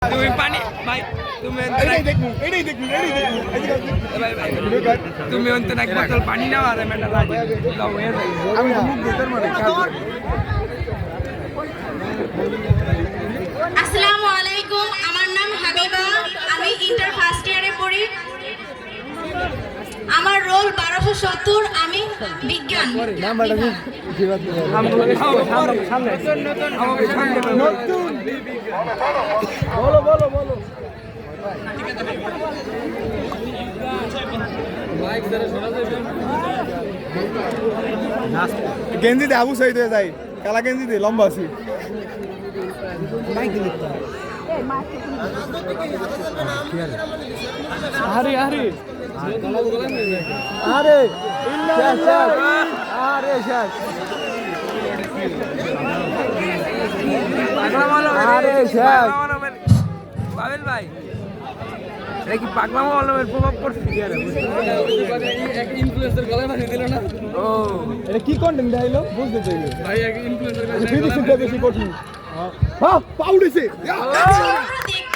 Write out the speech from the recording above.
তুমি পানি ভাই তুমি তুমি অন্তত এক বোতল পানি নাও আর মেটা লাগে আমি তো মুখ ধুতে মানে আসসালামু আলাইকুম, আমার নাম হাবিবা, আমি ইন্টার ফার্স্ট ইয়ারে পড়ি। আমার রোল 1270, আমি বিজ্ঞান। গেঞ্জি দে আবু সাইদ হয়ে যায় কালা গেঞ্জি দে লম্বা আছি আরে আরে আরে আরে শেষ আরে শেষ পাবেল ভাই এটা কি পাগলামো আলমের প্রভাব পড়ছে ইনফ্লুয়েন্সার গলায় মারি দিল না ও এটা কি কন্টেন্ট দেখাইলো বুঝতে চাইলো ভাই এক ইনফ্লুয়েন্সার ফিনিশিংটা বেশি কঠিন হ্যাঁ পাউডেছে আমরা দেখতে